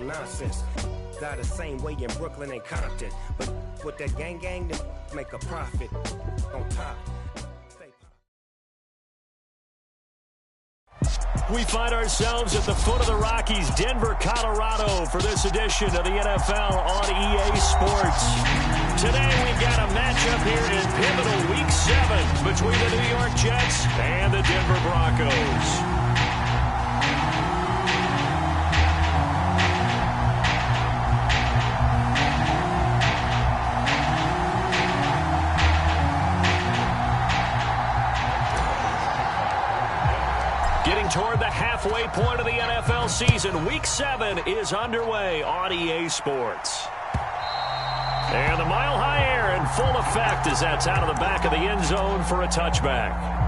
on nonsense. Die the same way in Brooklyn and Compton. But with that gang, they make a profit on top. We find ourselves at the foot of the Rockies, Denver, Colorado, for this edition of the NFL on EA Sports. Today we've got a matchup here in pivotal Week 7 between the New York Jets and the Denver Broncos. Toward the halfway point of the NFL season, Week 7 is underway on EA Sports. And the mile-high air in full effect as that's out of the back of the end zone for a touchback.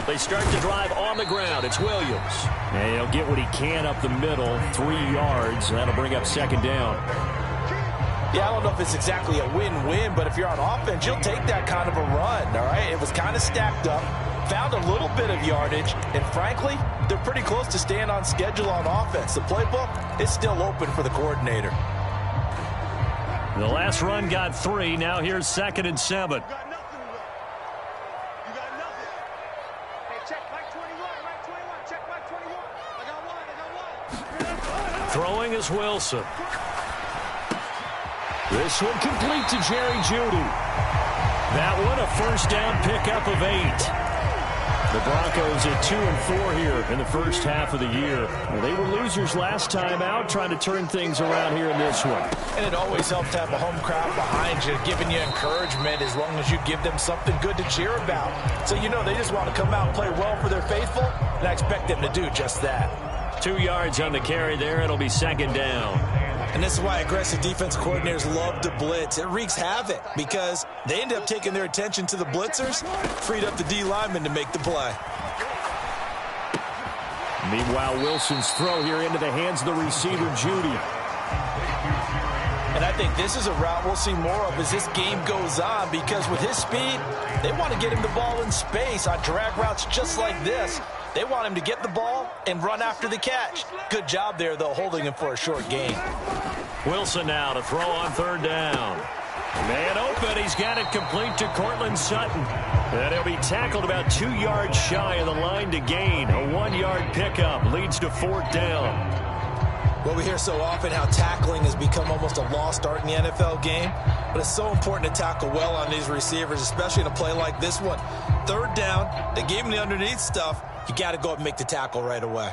They start to drive on the ground. It's Williams. And he'll get what he can up the middle, 3 yards. That'll bring up second down. Yeah, I don't know if it's exactly a win-win, but if you're on offense, you'll take that kind of a run, all right? It was kind of stacked up, found a little bit of yardage, and frankly, they're pretty close to staying on schedule on offense. The playbook is still open for the coordinator. The last run got 3. Now here's 2nd and 7. Throwing is Wilson. This one complete to Jerry Jeudy. That one a first down pickup of 8. The Broncos at 2-4 here in the first half of the year. Well, they were losers last time out, trying to turn things around here in this one. And it always helps to have a home crowd behind you, giving you encouragement as long as you give them something good to cheer about. So you know they just want to come out and play well for their faithful, and I expect them to do just that. 2 yards on the carry there. It'll be second down. And this is why aggressive defense coordinators love to blitz. It wreaks havoc because they end up taking their attention to the blitzers, freed up the D lineman to make the play. Meanwhile, Wilson's throw here into the hands of the receiver, Jeudy. And I think this is a route we'll see more of as this game goes on because with his speed, they want to get him the ball in space on drag routes just like this. They want him to get the ball and run after the catch. Good job there, though, holding him for a short gain. Wilson now to throw on 3rd down. Man open. He's got it complete to Cortland Sutton. And he'll be tackled about 2 yards shy of the line to gain. A 1-yard pickup leads to 4th down. Well, we hear so often how tackling has become almost a lost art in the NFL game. But it's so important to tackle well on these receivers, especially in a play like this one. 3rd down, they gave him the underneath stuff. You got to go up and make the tackle right away.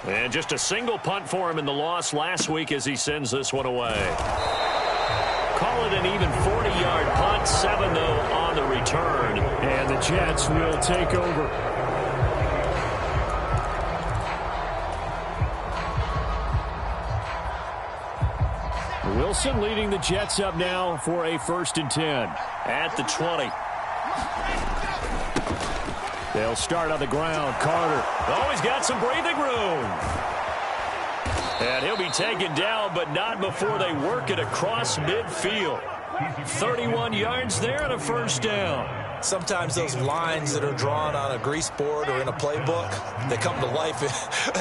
And just a single punt for him in the loss last week as he sends this one away. Call it an even 40-yard punt, 7 though on the return. And the Jets will take over. Wilson leading the Jets up now for a 1st and 10 at the 20. They'll start on the ground. Carter. Oh, he's got some breathing room. And he'll be taken down, but not before they work it across midfield. 31 yards there and a 1st down. Sometimes those lines that are drawn on a grease board or in a playbook, they come to life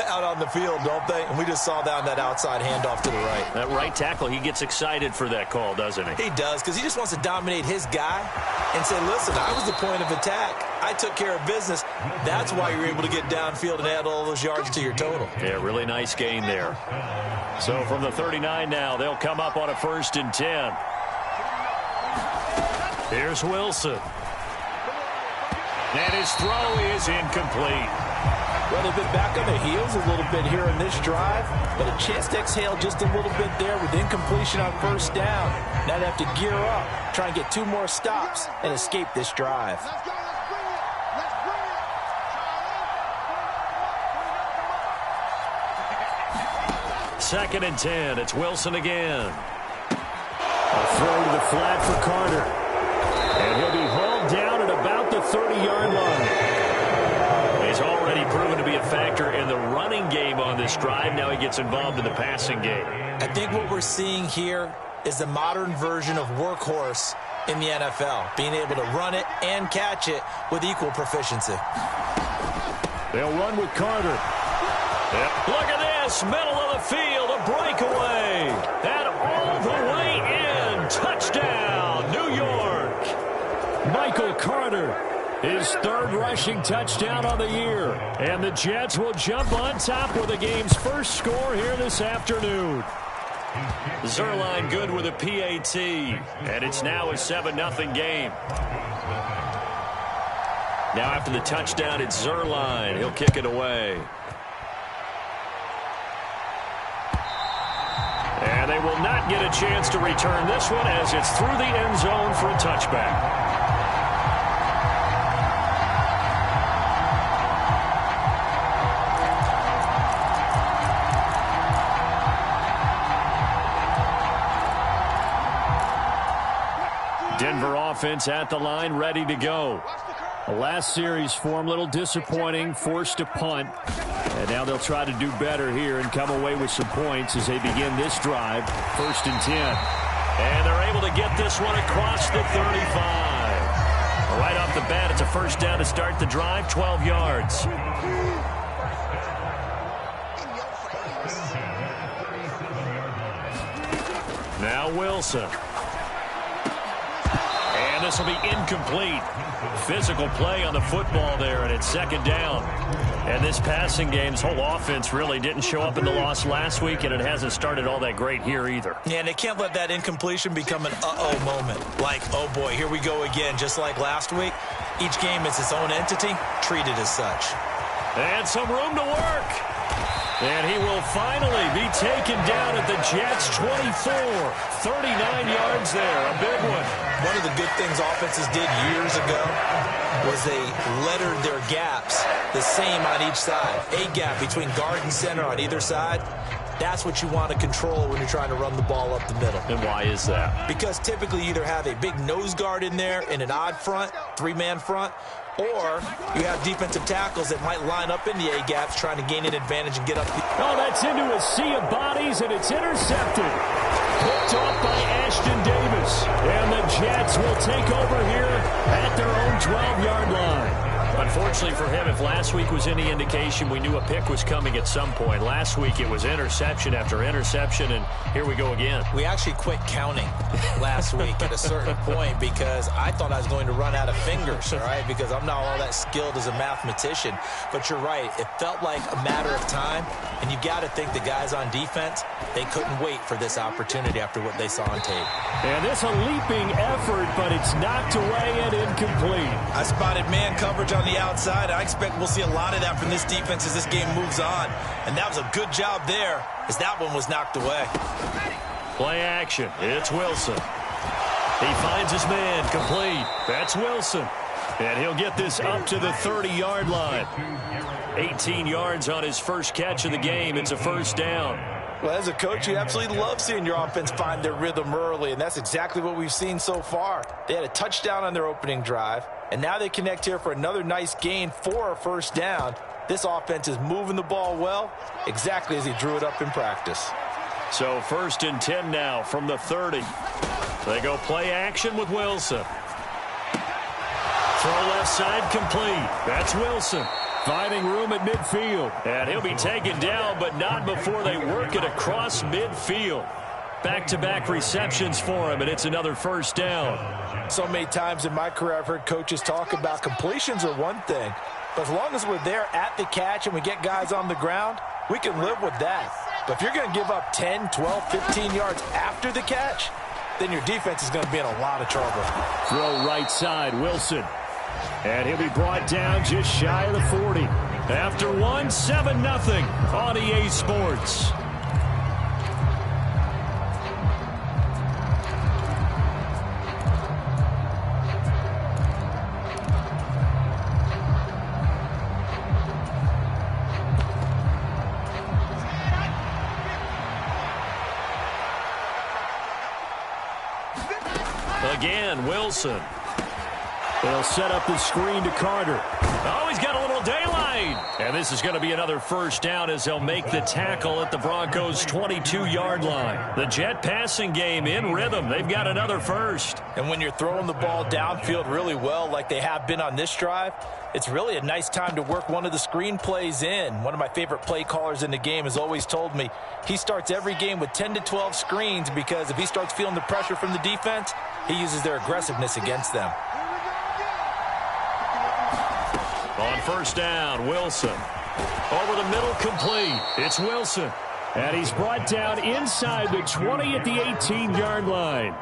out on the field, don't they? And we just saw down that outside handoff to the right. That right tackle, he gets excited for that call, doesn't he? He does, because he just wants to dominate his guy and say, listen, I was the point of attack. I took care of business. That's why you're able to get downfield and add all those yards to your total. Yeah, really nice gain there. So from the 39 now, they'll come up on a 1st and 10. Here's Wilson. And his throw is incomplete. Well, they've been back on their heels a little bit here in this drive, but a chance to exhale just a little bit there with incompletion on first down. Now they have to gear up, try and get 2 more stops, and escape this drive. Second and 10. It's Wilson again. A throw to the flat for Carter. And he'll be hauled down at about the 30-yard line. He's already proven to be a factor in the running game on this drive. Now he gets involved in the passing game. I think what we're seeing here is the modern version of workhorse in the NFL, being able to run it and catch it with equal proficiency. They'll run with Carter. Yep. Look at this, middle of the field, a breakaway. And all the way in. Touchdown, New York. Michael Carter, his 3rd rushing touchdown on the year. And the Jets will jump on top with the game's first score here this afternoon. Zerline good with a PAT. And it's now a 7-0 game. Now after the touchdown, it's Zerline. He'll kick it away. And they will not get a chance to return this one as it's through the end zone for a touchback. Denver offense at the line, ready to go. The last series for him, a little disappointing, forced a punt. And now they'll try to do better here and come away with some points as they begin this drive. 1st and 10. And they're able to get this one across the 35. Right off the bat, it's a first down to start the drive, 12 yards. Now Wilson. And this will be incomplete. Physical play on the football there, and it's 2nd down. And this passing game's whole offense really didn't show up in the loss last week, and it hasn't started all that great here either. Yeah, and they can't let that incompletion become an uh-oh moment. Like, oh boy, here we go again, just like last week. Each game is its own entity, treated as such. And some room to work. And he will finally be taken down at the Jets' 24. 39 yards there, a big one. One of the good things offenses did years ago was they lettered their gaps the same on each side. A gap between guard and center on either side. That's what you want to control when you're trying to run the ball up the middle. And why is that? Because typically you either have a big nose guard in there in an odd front, 3-man front, or you have defensive tackles that might line up in the A-gaps trying to gain an advantage and get up. Oh, that's into a sea of bodies, and it's intercepted. Picked off by Ashton Davis. And the Jets will take over here at their own 12-yard line. Unfortunately for him, if last week was any indication, we knew a pick was coming at some point. Last week it was interception after interception, and here we go again. We actually quit counting last week at a certain point because I thought I was going to run out of fingers, all right, because I'm not all that skilled as a mathematician. But you're right. It felt like a matter of time, and you got to think the guys on defense, they couldn't wait for this opportunity after what they saw on tape. And this a leaping effort, but it's knocked away and incomplete. I spotted man coverage on the outside. I expect we'll see a lot of that from this defense as this game moves on. And that was a good job there as that one was knocked away. Play action. It's Wilson. He finds his man complete. That's Wilson. And he'll get this up to the 30-yard line. 18 yards on his first catch of the game. It's a first down. Well, as a coach, you absolutely love seeing your offense find their rhythm early, and that's exactly what we've seen so far. They had a touchdown on their opening drive, and now they connect here for another nice gain for a first down. This offense is moving the ball well, exactly as he drew it up in practice. So 1st and 10 now from the 30. They go play action with Wilson. Throw left side complete. That's Wilson. Finding room at midfield. And he'll be taken down, but not before they work it across midfield. Back-to-back receptions for him, and it's another first down. So many times in my career, I've heard coaches talk about completions are one thing. But as long as we're there at the catch and we get guys on the ground, we can live with that. But if you're going to give up 10, 12, 15 yards after the catch, then your defense is going to be in a lot of trouble. Throw right side, Wilson. And he'll be brought down just shy of the 40. After one, 7-0 on EA Sports. Again, Wilson. They'll set up the screen to Carter. Oh, he's got a little daylight. And this is going to be another first down as they'll make the tackle at the Broncos' 22-yard line. The Jet passing game in rhythm. They've got another first. And when you're throwing the ball downfield really well like they have been on this drive, it's really a nice time to work one of the screen plays in. One of my favorite play callers in the game has always told me he starts every game with 10 to 12 screens because if he starts feeling the pressure from the defense, he uses their aggressiveness against them. On first down, Wilson. Over the middle, complete. It's Wilson. And he's brought down inside the 20 at the 18-yard line.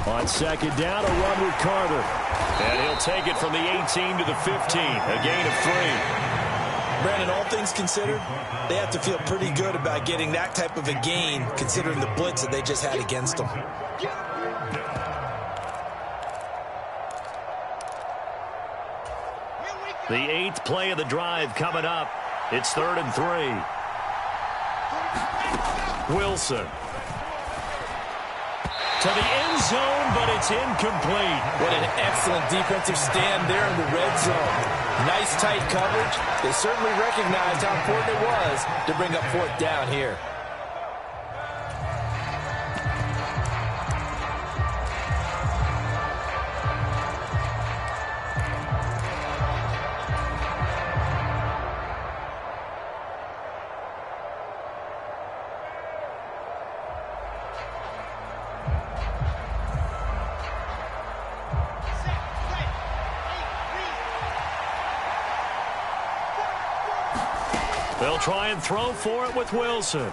On second down, a run with Carter. And he'll take it from the 18 to the 15, a gain of 3. Brandon, all things considered, they have to feel pretty good about getting that type of a gain considering the blitz that they just had against them. The 8th play of the drive coming up. It's 3rd and 3. Wilson. To the end zone, but it's incomplete. What an excellent defensive stand there in the red zone. Nice tight coverage. They certainly recognized how important it was to bring up 4th down here. They'll try and throw for it with Wilson.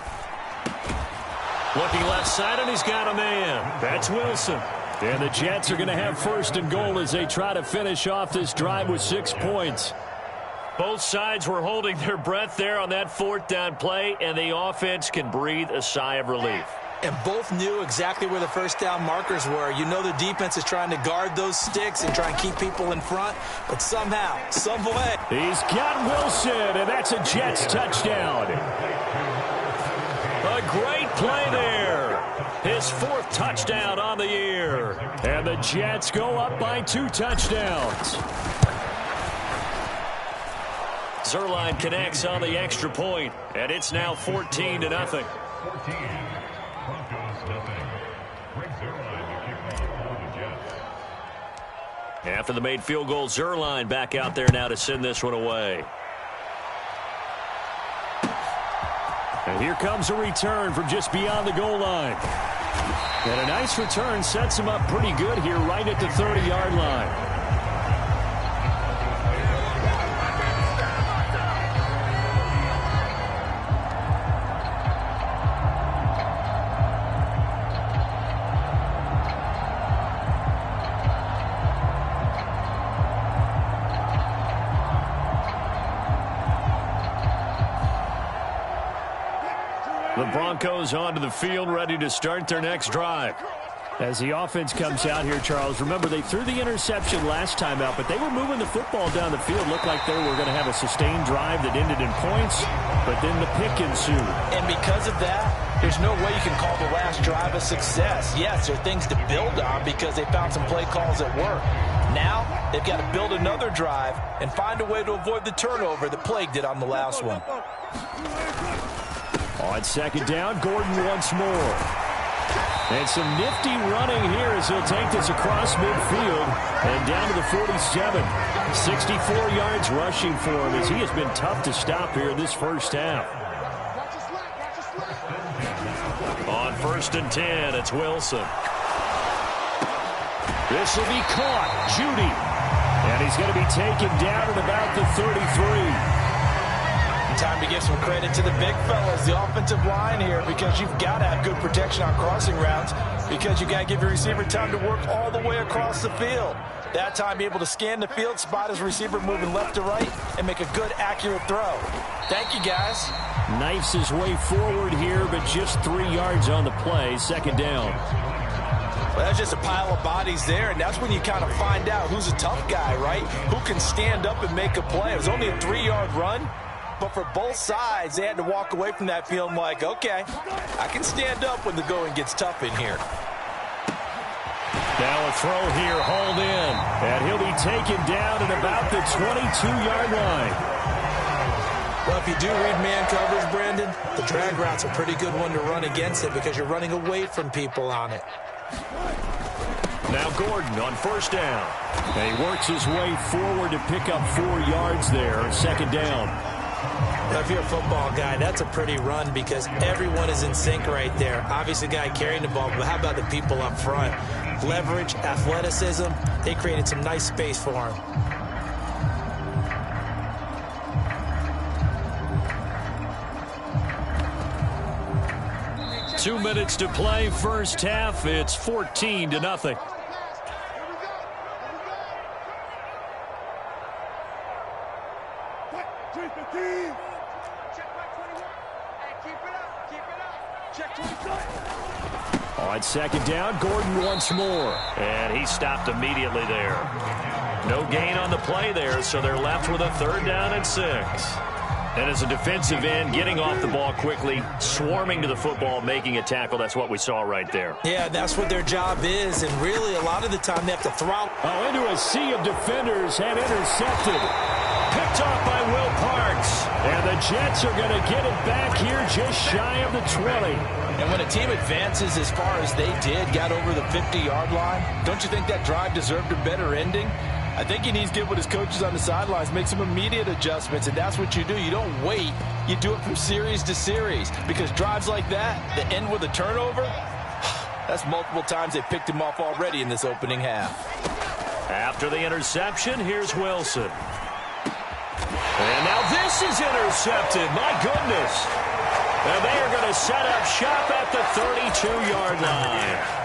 Looking left side, and he's got a man. That's Wilson. And the Jets are going to have 1st and goal as they try to finish off this drive with 6 points. Both sides were holding their breath there on that 4th down play, and the offense can breathe a sigh of relief. And both knew exactly where the first down markers were. You know the defense is trying to guard those sticks and try and keep people in front. But somehow, some way. He's got Wilson, and that's a Jets touchdown. A great play there. His 4th touchdown on the year. And the Jets go up by 2 touchdowns. Zerline connects on the extra point, and it's now 14-0. After the made field goal, Zerline back out there now to send this one away. And here comes a return from just beyond the goal line. And a nice return sets him up pretty good here right at the 30-yard line. The Broncos onto the field, ready to start their next drive. As the offense comes out here, Charles, remember they threw the interception last time out, but they were moving the football down the field. Looked like they were going to have a sustained drive that ended in points, but then the pick ensued. And because of that, there's no way you can call the last drive a success. Yes, there are things to build on because they found some play calls that work. Now, they've got to build another drive and find a way to avoid the turnover that plagued it on the last one. On second down, Gordon once more. And some nifty running here as he'll take this across midfield and down to the 47. 64 yards rushing for him as he has been tough to stop here in this first half. On 1st and 10, it's Wilson. This will be caught. Judy. And he's going to be taken down at about the 33. time to give some credit to the big fellas, the offensive line here, because you've got to have good protection on crossing routes, because you got to give your receiver time to work all the way across the field. That time, be able to scan the field, spot his receiver moving left to right, and make a good, accurate throw. Thank you, guys. Knifes his way forward here, but just 3 yards on the play. Second down. Well, that's just a pile of bodies there, and that's when you kind of find out who's a tough guy, right? Who can stand up and make a play. It was only a 3-yard run, but for both sides, they had to walk away from that feeling like, okay, I can stand up when the going gets tough in here. Now a throw here, hauled in, and he'll be taken down at about the 22-yard line. Well, if you do read man coverage, Brandon, the drag route's a pretty good one to run against it because you're running away from people on it. Now Gordon on first down. And he works his way forward to pick up 4 yards there. Second down. Now, if you're a football guy, that's a pretty run because everyone is in sync right there. Obviously, the guy carrying the ball, but how about the people up front? Leverage, athleticism, they created some nice space for him. Two minutes to play, first half. It's 14-0. On second down, Gordon once more. And he stopped immediately there. No gain on the play there, so they're left with a 3rd down and 6. And as a defensive end, getting off the ball quickly, swarming to the football, making a tackle, that's what we saw right there. Yeah, that's what their job is, and really a lot of the time they have to throttle. Oh, into a sea of defenders and intercepted. Picked off by Will Parks. And the Jets are going to get it back here just shy of the 20. And when a team advances as far as they did, got over the 50-yard line, don't you think that drive deserved a better ending? I think he needs to get with his coaches on the sidelines, make some immediate adjustments, and that's what you do. You don't wait. You do it from series to series because drives like that end with a turnover, that's multiple times they picked him off already in this opening half. After the interception, here's Wilson. And now this is intercepted. My goodness. And they are going to set up shop at the 32-yard line.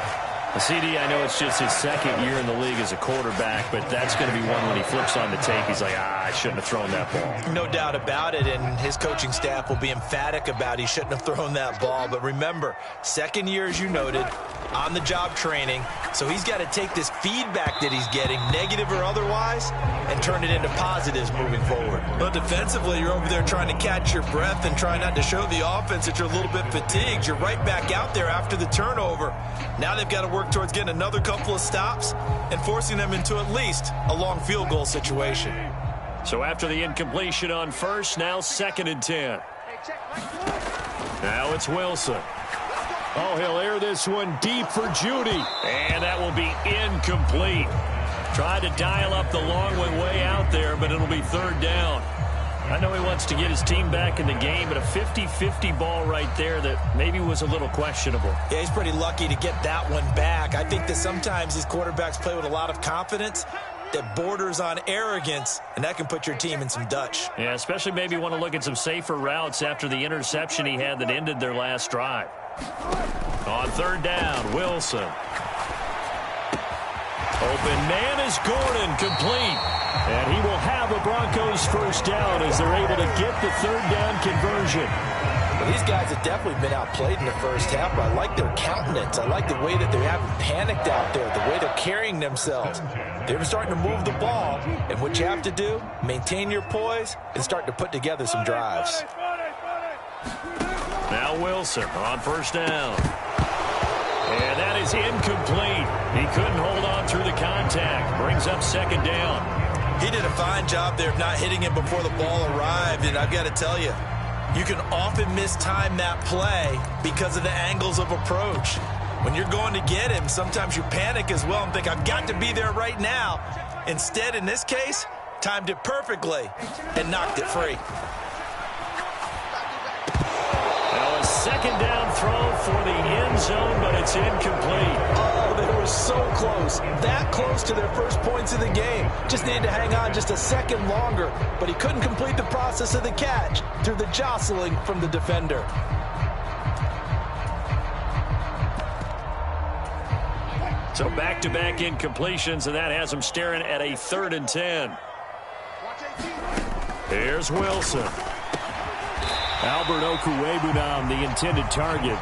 CD, I know it's just his 2nd year in the league as a quarterback, but that's going to be one when he flips on the tape, he's like, I shouldn't have thrown that ball. No doubt about it, and his coaching staff will be emphatic about he shouldn't have thrown that ball. But remember, 2nd year, as you noted, on-the-job training, so he's got to take this feedback that he's getting, negative or otherwise, and turn it into positives moving forward. But defensively, you're over there trying to catch your breath and try not to show the offense that you're a little bit fatigued. You're right back out there after the turnover. Now they've got to work towards getting another couple of stops and forcing them into at least a long field goal situation. So after the incompletion on first, now 2nd and 10. Now it's Wilson. Oh, he'll air this one deep for Judy. And that will be incomplete. Tried to dial up the long way out there, but it'll be 3rd down. I know he wants to get his team back in the game, but a 50-50 ball right there that maybe was a little questionable. Yeah, he's pretty lucky to get that one back. I think that sometimes these quarterbacks play with a lot of confidence that borders on arrogance, and that can put your team in some Dutch. Yeah, especially maybe want to look at some safer routes after the interception he had that ended their last drive. On 3rd down, Wilson. Open man is Gordon, complete. And he will have a Broncos 1st down as they're able to get the 3rd down conversion. Well, these guys have definitely been outplayed in the first half, but I like their countenance. I like the way that they haven't panicked out there, the way they're carrying themselves. They're starting to move the ball, and what you have to do, maintain your poise and start to put together some drives. Now Wilson on 1st down. And that is incomplete. He couldn't hold on through the contact. Brings up 2nd down. He did a fine job there of not hitting it before the ball arrived, and I've got to tell you, you can often mistime that play because of the angles of approach. When you're going to get him, sometimes you panic as well and think, I've got to be there right now. Instead, in this case, timed it perfectly and knocked it free. Now a 2nd down throw for the end zone, but it's incomplete. Oh, they were so close, that close to their first points of the game. Just needed to hang on just a second longer, but he couldn't complete the process of the catch through the jostling from the defender. So back-to-back incompletions, and that has him staring at a 3rd and 10. Here's Wilson. Albert Okwuegbunam, the intended target.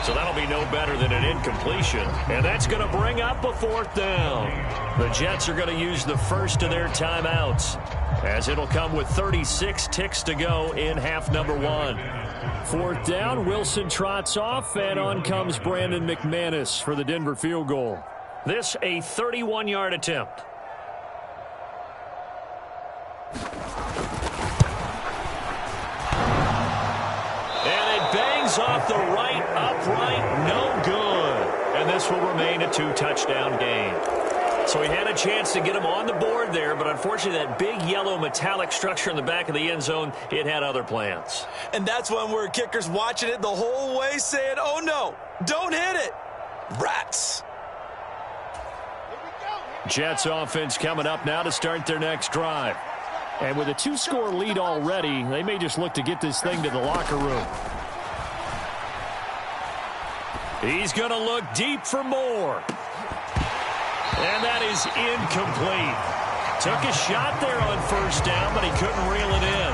So that'll be no better than an incompletion. And that's going to bring up a 4th down. The Jets are going to use the first of their timeouts, as it'll come with 36 ticks to go in half number 1. 4th down, Wilson trots off, and on comes Brandon McManus for the Denver field goal. This a 31-yard attempt. Off the right upright, no good. And this will remain a 2-touchdown game. So he had a chance to get him on the board there, but unfortunately that big yellow metallic structure in the back of the end zone, it had other plans. And that's when we're kickers watching it the whole way saying, oh no, don't hit it. Rats. Jets offense coming up now to start their next drive. And with a 2-score lead already, they may just look to get this thing to the locker room. He's going to look deep for more. And that is incomplete. Took a shot there on 1st down, but he couldn't reel it in.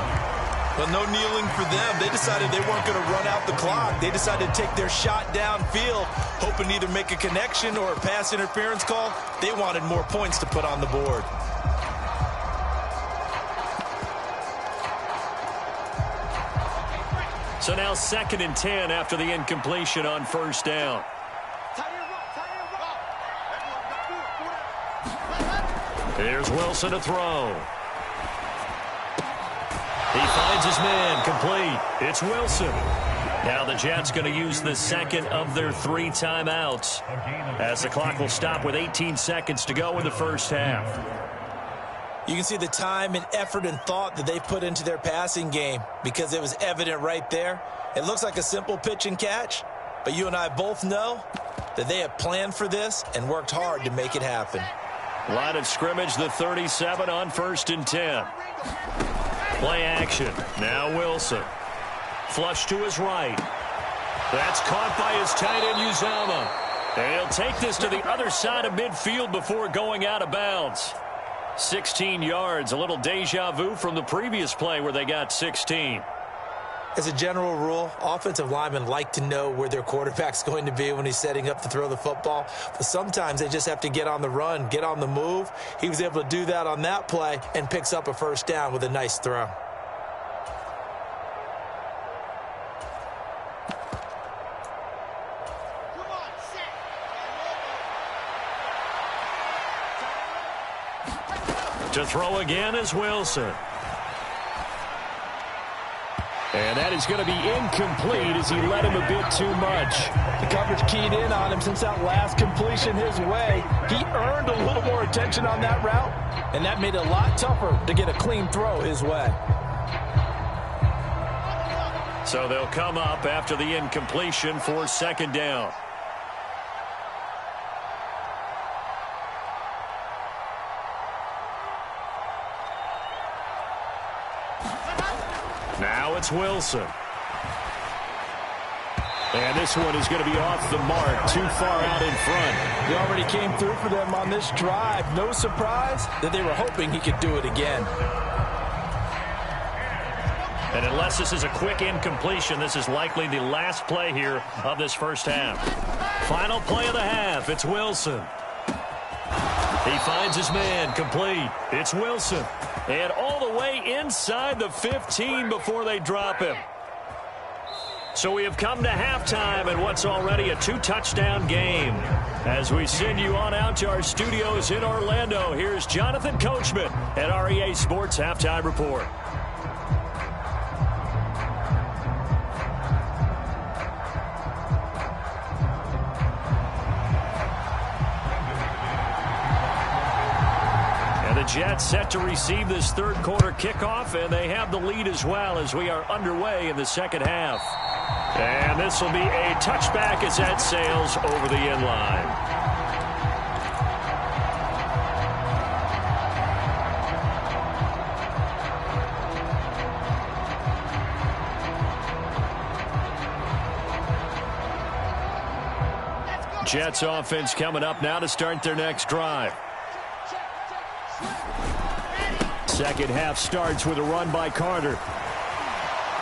But no kneeling for them. They decided they weren't going to run out the clock. They decided to take their shot downfield, hoping to either make a connection or a pass interference call. They wanted more points to put on the board. So now 2nd and 10 after the incompletion on 1st down. Here's Wilson to throw. He finds his man, complete. It's Wilson. Now the Jets going to use the 2nd of their 3 timeouts, as the clock will stop with 18 seconds to go in the first half. You can see the time and effort and thought that they put into their passing game, because it was evident right there. It looks like a simple pitch and catch, but you and I both know that they have planned for this and worked hard to make it happen. Line of scrimmage, the 37 on 1st and 10. Play action. Now Wilson. Flush to his right. That's caught by his tight end, Uzama. And he'll take this to the other side of midfield before going out of bounds. 16 yards, a little deja vu from the previous play where they got 16. As a general rule, offensive linemen like to know where their quarterback's going to be when he's setting up to throw the football. But sometimes they just have to get on the run, get on the move. He was able to do that on that play and picks up a 1st down with a nice throw. To throw again is Wilson. And that is going to be incomplete as he led him a bit too much. The coverage keyed in on him since that last completion his way. He earned a little more attention on that route, and that made it a lot tougher to get a clean throw his way. So they'll come up after the incompletion for 2nd down. Now it's Wilson. And this one is going to be off the mark, too far out in front. He already came through for them on this drive. No surprise that they were hoping he could do it again. And unless this is a quick incompletion, this is likely the last play here of this first half. Final play of the half, it's Wilson. He finds his man, complete. It's Wilson. And all the way inside the 15 before they drop him. So we have come to halftime in what's already a 2-touchdown game. As we send you on out to our studios in Orlando, here's Jonathan Coachman at REA Sports Halftime Report. The Jets set to receive this third quarter kickoff, and they have the lead as well as we are underway in the second half. And this will be a touchback as that sails over the end line. Jets offense coming up now to start their next drive. Second half starts with a run by Carter.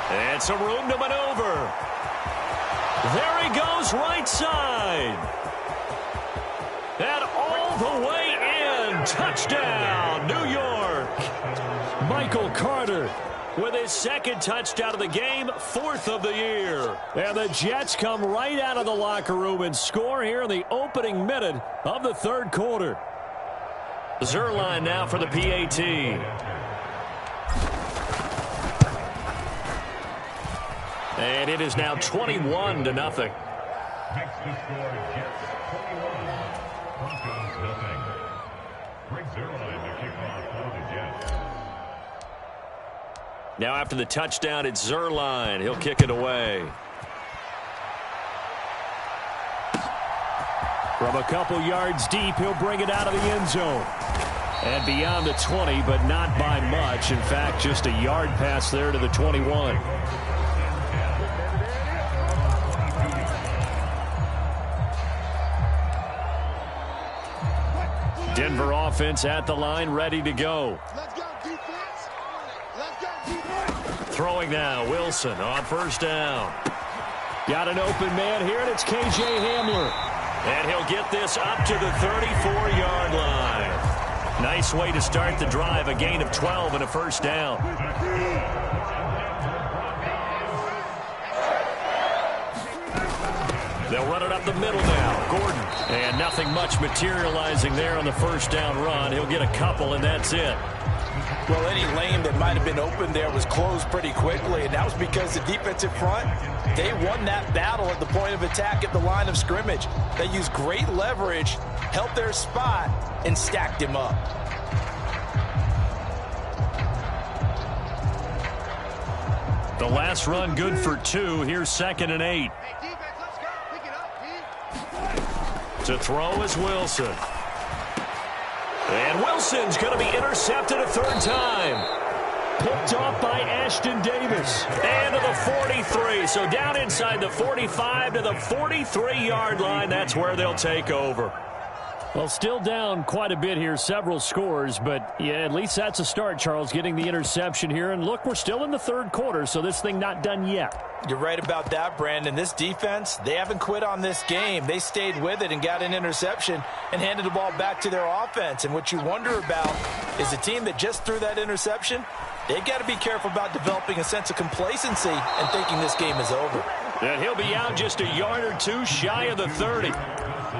And some room to maneuver. There he goes, right side. And all the way in. Touchdown, New York. Michael Carter with his second touchdown of the game, fourth of the year. And the Jets come right out of the locker room and score here in the opening minute of the third quarter. Zerline now for the PAT. And it is now 21-0. Next to score, Jets 21, Broncos nothing. Greg Zerline to kick off for the Jets. Now after the touchdown, it's Zerline. He'll kick it away. From a couple yards deep, he'll bring it out of the end zone. And beyond the 20, but not by much. In fact, just a yard pass there to the 21. Denver offense at the line, ready to go. Let's go, defense. Let's go, defense. Throwing now, Wilson on first down. Got an open man here, and it's K.J. Hamler. And he'll get this up to the 34-yard line. Nice way to start the drive, a gain of 12 and a first down. They'll run it up the middle now. Gordon. And nothing much materializing there on the first down run. He'll get a couple, and that's it. Well, any lane that might have been open there was closed pretty quickly, and that was because the defensive front, they won that battle at the point of attack at the line of scrimmage. They used great leverage, held their spot, and stacked him up. The last run good for 2. Here's 2nd and 8. To throw is Wilson. And Wilson's going to be intercepted a third time. Picked off by Ashton Davis. And to the 43. So down inside the 45 to the 43-yard line. That's where they'll take over. Well, still down quite a bit here, several scores, but yeah, at least that's a start, Charles, getting the interception here. And look, we're still in the third quarter, so this thing not done yet. You're right about that, Brandon. This defense, they haven't quit on this game. They stayed with it and got an interception and handed the ball back to their offense. And what you wonder about is the team that just threw that interception, they've got to be careful about developing a sense of complacency and thinking this game is over. And he'll be out just a yard or two shy of the 30.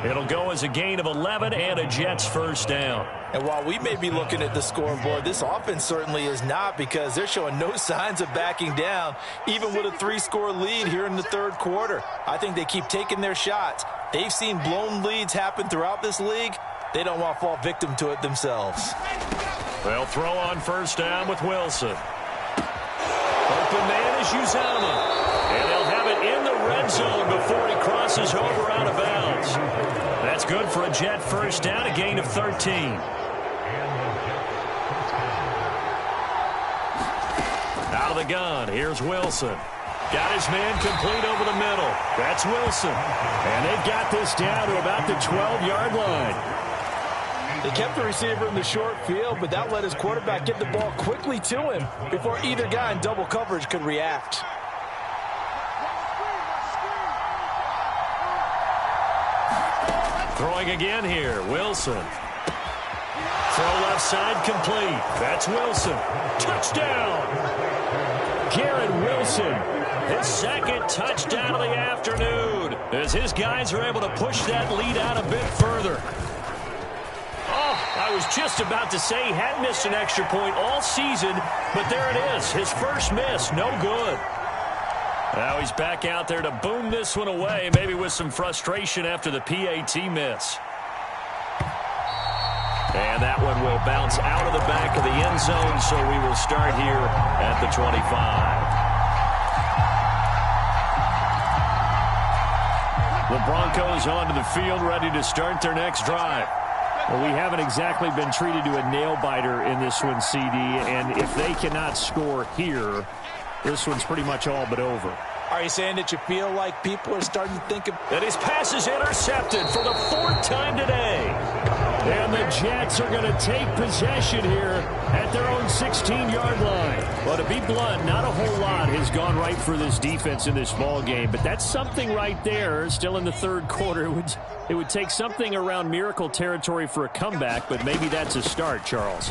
It'll go as a gain of 11 and a Jets first down. And while we may be looking at the scoreboard, this offense certainly is not, because they're showing no signs of backing down, even with a 3-score lead here in the third quarter. I think they keep taking their shots. They've seen blown leads happen throughout this league. They don't want to fall victim to it themselves. They'll throw on first down with Wilson. Open man is Uzama. And they'll have it in the red zone before he crosses over out of bounds. That's good for a Jet first down, a gain of 13. Out of the gun, here's Wilson. Got his man complete over the middle. That's Wilson. And they've got this down to about the 12-yard line. They kept the receiver in the short field, but that let his quarterback get the ball quickly to him before either guy in double coverage could react. Throwing again here, Wilson. Throw left side complete. That's Wilson. Touchdown! Garrett Wilson, his second touchdown of the afternoon, as his guys are able to push that lead out a bit further. Oh, I was just about to say he hadn't missed an extra point all season, but there it is, his first miss, no good. Now he's back out there to boom this one away, maybe with some frustration after the PAT miss. And that one will bounce out of the back of the end zone, so we will start here at the 25. The Broncos onto the field, ready to start their next drive. Well, we haven't exactly been treated to a nail-biter in this one, CD, and if they cannot score here, this one's pretty much all but over. Are you saying that you feel like people are starting to think of... And his pass is intercepted for the 4th time today. And the Jets are going to take possession here at their own 16-yard line. Well, to be blunt, not a whole lot has gone right for this defense in this ball game, but that's something right there. Still in the 3rd quarter. It would take something around miracle territory for a comeback, but maybe that's a start, Charles.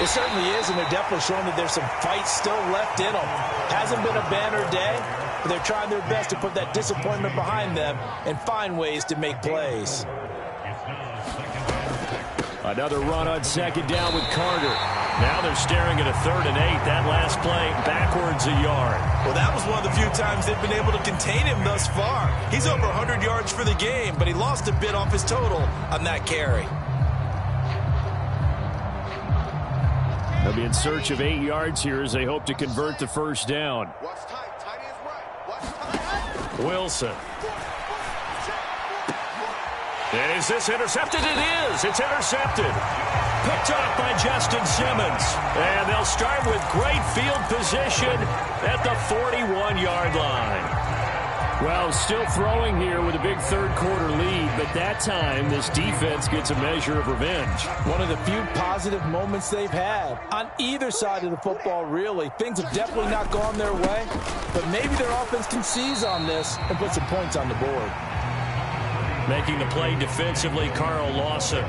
It certainly is, and they're definitely showing that there's some fight still left in them. Hasn't been a banner day, but they're trying their best to put that disappointment behind them and find ways to make plays. Another run on 2nd down with Carter. Now they're staring at a 3rd and 8. That last play backwards a yard. Well, that was one of the few times they've been able to contain him thus far. He's over 100 yards for the game, but he lost a bit off his total on that carry. They'll be in search of 8 yards here as they hope to convert the 1st down. Wilson. Is this intercepted? It is. It's intercepted. Picked off by Justin Simmons. And they'll start with great field position at the 41-yard line. Well, still throwing here with a big 3rd quarter lead, but that time this defense gets a measure of revenge. One of the few positive moments they've had on either side of the football, really. Things have definitely not gone their way, but maybe their offense can seize on this and put some points on the board. Making the play defensively, Carl Lawson.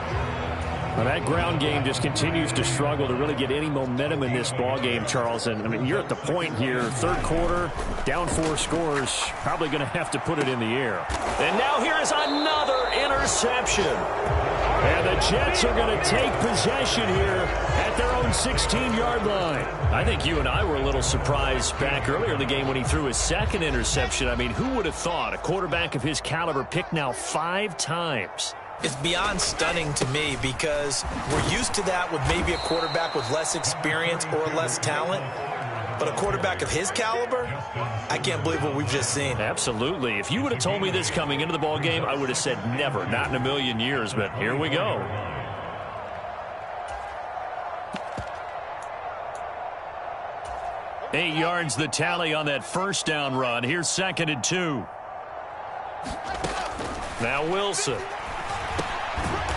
Well, that ground game just continues to struggle to really get any momentum in this ball game, Charles. And I mean, you're at the point here, 3rd quarter, down 4 scores, probably going to have to put it in the air. And now here is another interception. And the Jets are going to take possession here at their own 16-yard line. I think you and I were a little surprised back earlier in the game when he threw his 2nd interception. I mean, who would have thought a quarterback of his caliber picked now 5 times? It's beyond stunning to me because we're used to that with maybe a quarterback with less experience or less talent. But a quarterback of his caliber, I can't believe what we've just seen. Absolutely. If you would have told me this coming into the ball game, I would have said never, not in a million years. But here we go. Eight yards the tally on that 1st down run. Here's 2nd and 2. Now Wilson.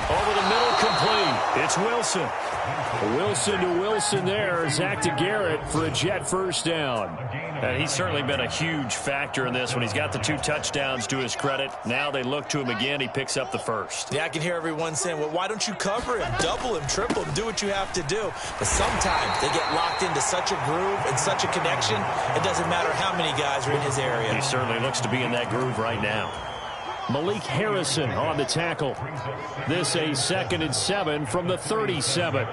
Over the middle, complete. It's Wilson. Wilson to Wilson there. Zach to Garrett for a Jet 1st down. And he's certainly been a huge factor in this when he's got the 2 touchdowns to his credit. Now they look to him again. He picks up the 1st. Yeah, I can hear everyone saying, well, why don't you cover him, double him, triple him, do what you have to do. But sometimes they get locked into such a groove and such a connection, it doesn't matter how many guys are in his area. He certainly looks to be in that groove right now. Malik Harrison on the tackle. This a 2nd and 7 from the 37.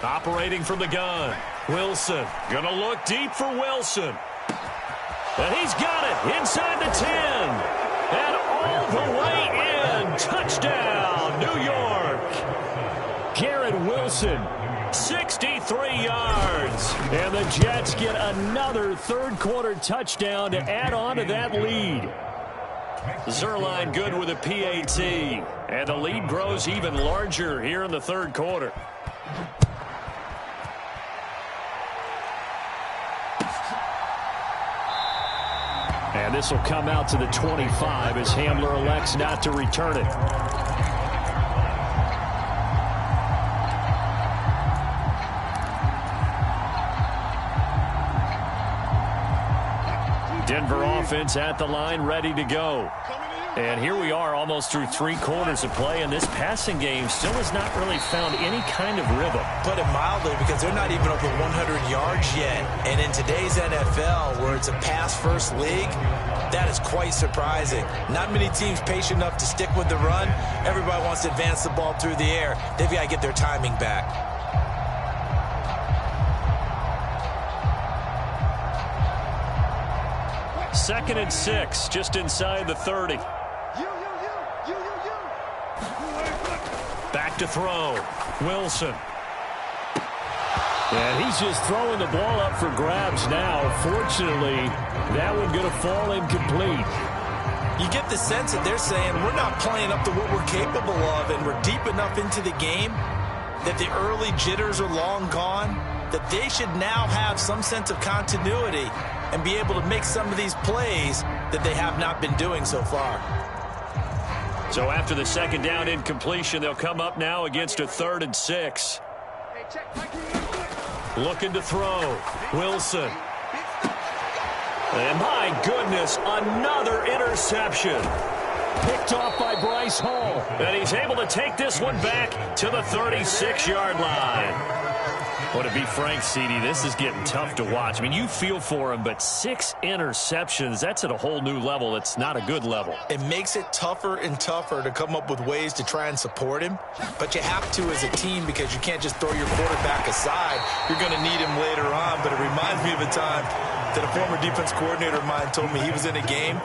Operating from the gun. Wilson. Gonna look deep for Wilson. And he's got it inside the 10. And all the way in. Touchdown, New York. Garrett Wilson. 63 yards. And the Jets get another 3rd quarter touchdown to add on to that lead. Zerline good with a PAT. And the lead grows even larger here in the 3rd quarter. And this will come out to the 25 as Hamler elects not to return it. Denver offense at the line, ready to go. And here we are almost through 3 quarters of play, and this passing game still has not really found any kind of rhythm. Put it mildly, because they're not even over 100 yards yet. And in today's NFL, where it's a pass-first league, that is quite surprising. Not many teams patient enough to stick with the run. Everybody wants to advance the ball through the air. They've got to get their timing back. 2nd and 6, just inside the 30. Back to throw. Wilson. And he's just throwing the ball up for grabs now. Fortunately, that one going to fall incomplete. You get the sense that they're saying we're not playing up to what we're capable of, and we're deep enough into the game that the early jitters are long gone, that they should now have some sense of continuity and be able to make some of these plays that they have not been doing so far. So after the second down incompletion, they'll come up now against a 3rd and 6. Looking to throw. Wilson. And my goodness, another interception. Picked off by Bryce Hall. And he's able to take this one back to the 36-yard line. Well, to be frank, CD, this is getting tough to watch. I mean, you feel for him, but 6 interceptions, that's at a whole new level. It's not a good level. It makes it tougher and tougher to come up with ways to try and support him. But you have to as a team because you can't just throw your quarterback aside. You're going to need him later on. But it reminds me of a time that a former defense coordinator of mine told me he was in a game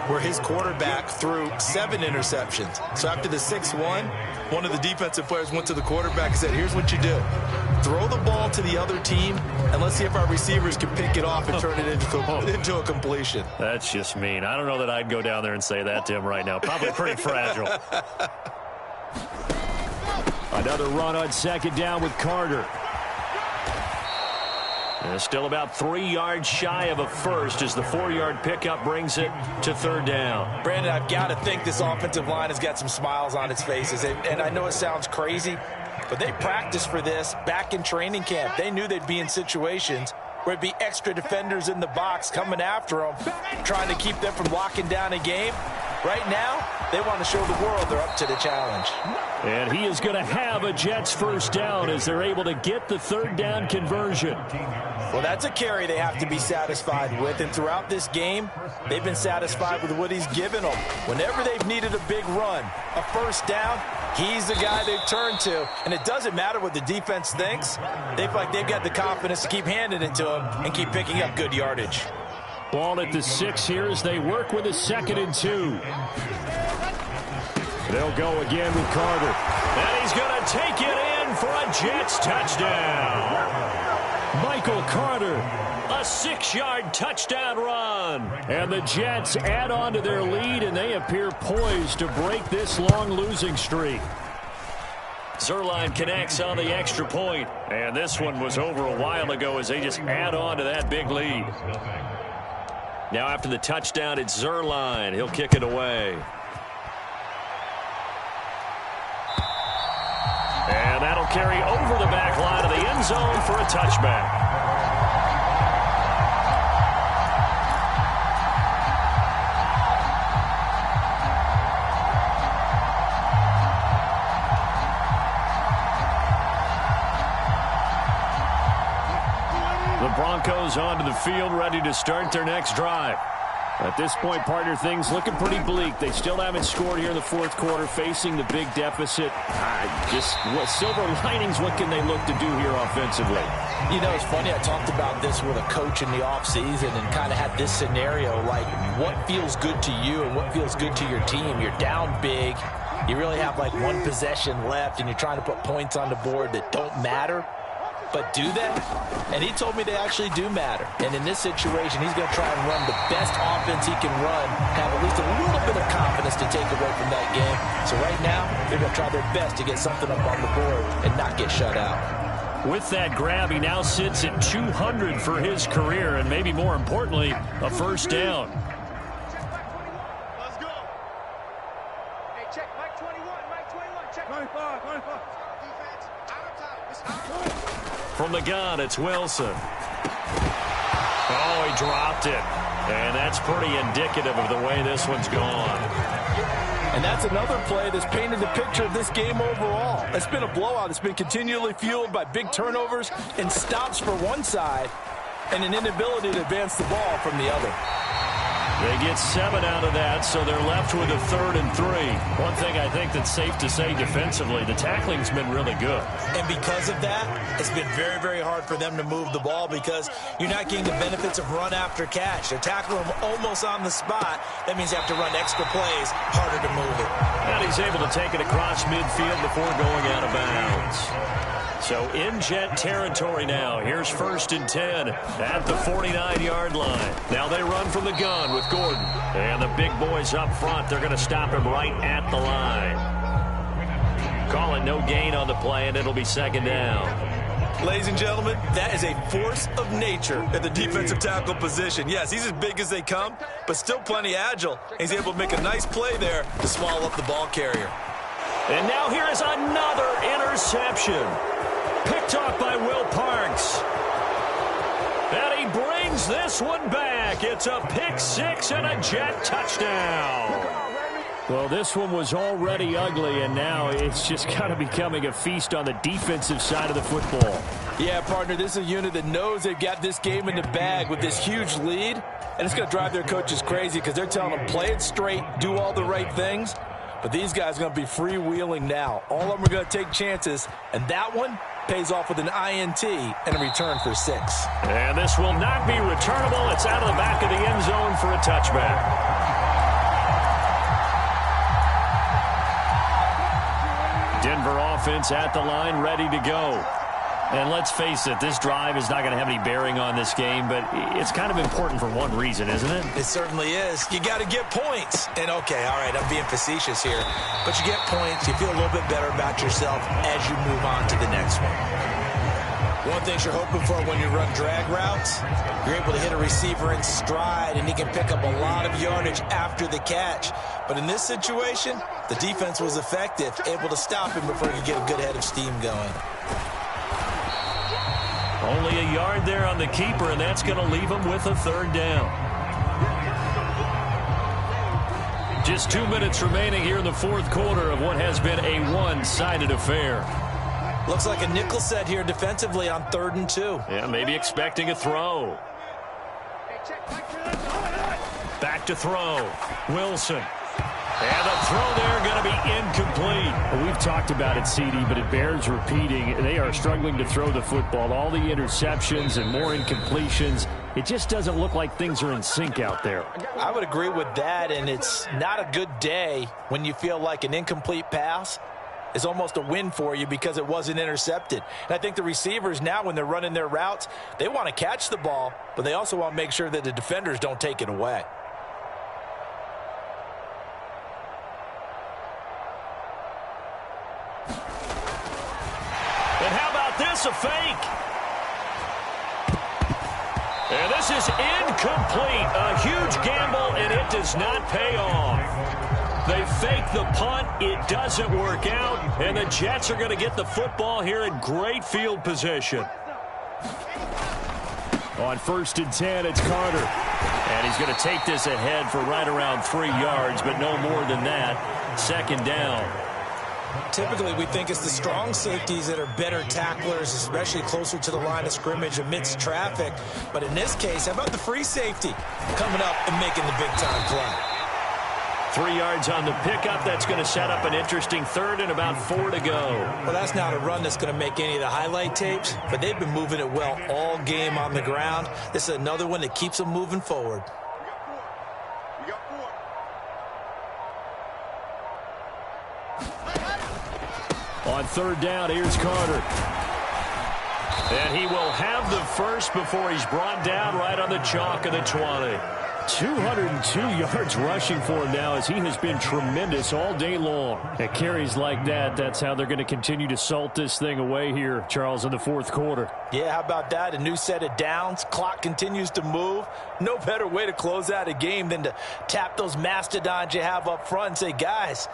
where his quarterback threw 7 interceptions. So after the 6-1, one of the defensive players went to the quarterback and said, here's what you do. Throw the ball to the other team, and let's see if our receivers can pick it off and turn it into a completion. That's just mean. I don't know that I'd go down there and say that to him right now. Probably pretty fragile. Another run on second down with Carter. And still about 3 yards shy of a first as the 4-yard pickup brings it to 3rd down. Brandon, I've got to think this offensive line has got some smiles on its faces. And I know it sounds crazy, but they practiced for this back in training camp. They knew they'd be in situations where it'd be extra defenders in the box coming after them, trying to keep them from locking down a game. Right now, they want to show the world they're up to the challenge. And he is going to have a Jets first down as they're able to get the 3rd down conversion. Well, that's a carry they have to be satisfied with. And throughout this game, they've been satisfied with what he's given them. Whenever they've needed a big run, a first down, he's the guy they've turned to. And it doesn't matter what the defense thinks. They feel like they've got the confidence to keep handing it to him and keep picking up good yardage. Ball at the 6 here as they work with a 2nd and 2. They'll go again with Carter. And he's going to take it in for a Jets touchdown. Michael Carter, a 6-yard touchdown run. And the Jets add on to their lead, and they appear poised to break this long losing streak. Zerline connects on the extra point. And this one was over a while ago as they just add on to that big lead. Now after the touchdown, it's Zerline. He'll kick it away. And that'll carry over the back line of the end zone for a touchback. The Broncos onto the field, ready to start their next drive. At this point, partner, things looking pretty bleak. They still haven't scored here in the 4th quarter, facing the big deficit. Silver linings, what can they look to do here offensively? You know, it's funny, I talked about this with a coach in the offseason and kind of had this scenario, like what feels good to you and what feels good to your team. You're down big. You really have like 1 possession left, and you're trying to put points on the board that don't matter. But do they? And he told me they actually do matter. And in this situation, he's going to try and run the best offense he can run, have at least a little bit of confidence to take away from that game. So right now, they're going to try their best to get something up on the board and not get shut out. With that grab, he now sits at 200 for his career, and maybe more importantly, a first down. Let's go. Hey, check. Mike 21. Mike 21. Check. 25. 25. Defense. Out of time. It's out of time. From the gun, it's Wilson. Oh, he dropped it. And that's pretty indicative of the way this one's gone. And that's another play that's painted the picture of this game overall. It's been a blowout. It's been continually fueled by big turnovers and stops for one side and an inability to advance the ball from the other. They get 7 out of that, so they're left with a 3rd and 3. One thing I think that's safe to say defensively, the tackling's been really good. And because of that, it's been very, very hard for them to move the ball because you're not getting the benefits of run after catch. They're tackling them almost on the spot. That means you have to run extra plays, harder to move it. And he's able to take it across midfield before going out of bounds. So in Jet territory now. Here's 1st and 10 at the 49-yard line. Now they run from the gun with Gordon. And the big boys up front, they're going to stop him right at the line. Call it no gain on the play, and it'll be second down. Ladies and gentlemen, that is a force of nature at the defensive tackle position. Yes, he's as big as they come, but still plenty agile. He's able to make a nice play there to swallow up the ball carrier. And now here is another interception. Picked off by Will Parks. And he brings this one back. It's a pick six and a Jet touchdown. Well, this one was already ugly, and now it's just kind of becoming a feast on the defensive side of the football. Yeah, partner, this is a unit that knows they've got this game in the bag with this huge lead, and it's going to drive their coaches crazy because they're telling them play it straight, do all the right things, but these guys are going to be freewheeling now. All of them are going to take chances, and that one pays off with an INT and a return for 6. And this will not be returnable. It's out of the back of the end zone for a touchback. Denver offense at the line, ready to go. And let's face it, this drive is not going to have any bearing on this game, but it's kind of important for one reason, isn't it? It certainly is. You got to get points. And, okay, all right, I'm being facetious here. But you get points, you feel a little bit better about yourself as you move on to the next one. One thing you're hoping for when you run drag routes, you're able to hit a receiver in stride, and he can pick up a lot of yardage after the catch. But in this situation, the defense was effective, able to stop him before he could get a good head of steam going. Only a yard there on the keeper, and that's going to leave him with a third down. Just 2 minutes remaining here in the fourth quarter of what has been a one-sided affair. Looks like a nickel set here defensively on 3rd and 2. Yeah, maybe expecting a throw. Back to throw. Wilson. And the throw there going to be incomplete. Well, we've talked about it, CD, but it bears repeating. They are struggling to throw the football. All the interceptions and more incompletions. It just doesn't look like things are in sync out there. I would agree with that, and it's not a good day when you feel like an incomplete pass is almost a win for you because it wasn't intercepted. And I think the receivers now, when they're running their routes, they want to catch the ball, but they also want to make sure that the defenders don't take it away. And how about this, a fake? And this is incomplete. A huge gamble, and it does not pay off. They fake the punt. It doesn't work out, and the Jets are going to get the football here in great field position. On 1st and 10, it's Carter. And he's going to take this ahead for right around 3 yards, but no more than that. 2nd down. Typically, we think it's the strong safeties that are better tacklers, especially closer to the line of scrimmage amidst traffic. But in this case, how about the free safety coming up and making the big-time play? 3 yards on the pickup. That's going to set up an interesting 3rd and about 4 to go. Well, that's not a run that's going to make any of the highlight tapes, but they've been moving it well all game on the ground. This is another one that keeps them moving forward. On 3rd down, here's Carter. And he will have the first before he's brought down right on the chalk of the 20. 202 yards rushing for him now as he has been tremendous all day long. At carries like that, that's how they're going to continue to salt this thing away here, Charles, in the fourth quarter. Yeah, how about that? A new set of downs. Clock continues to move. No better way to close out a game than to tap those mastodons you have up front and say, guys,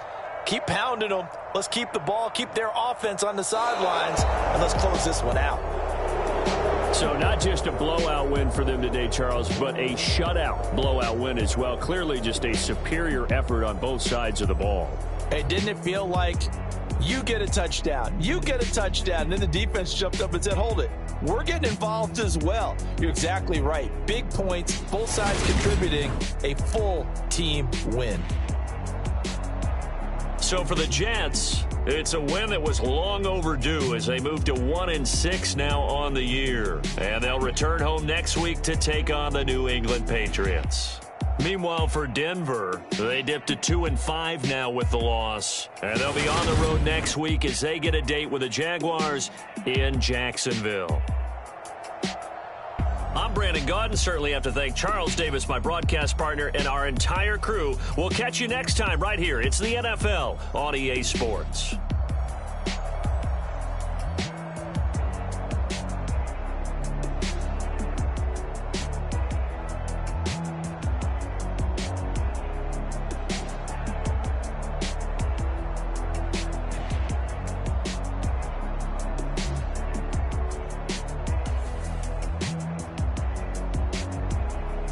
keep pounding them. Let's keep the ball, keep their offense on the sidelines, and let's close this one out. So not just a blowout win for them today, Charles, but a shutout blowout win as well. Clearly just a superior effort on both sides of the ball. Hey, didn't it feel like you get a touchdown, you get a touchdown, and then the defense jumped up and said, hold it, we're getting involved as well. You're exactly right. Big points, both sides contributing, a full team win. So for the Jets, it's a win that was long overdue as they move to 1-6 now on the year. And they'll return home next week to take on the New England Patriots. Meanwhile, for Denver, they dipped to 2-5 now with the loss. And they'll be on the road next week as they get a date with the Jaguars in Jacksonville. I'm Brandon Gaudin. Certainly have to thank Charles Davis, my broadcast partner, and our entire crew. We'll catch you next time right here. It's the NFL on EA Sports.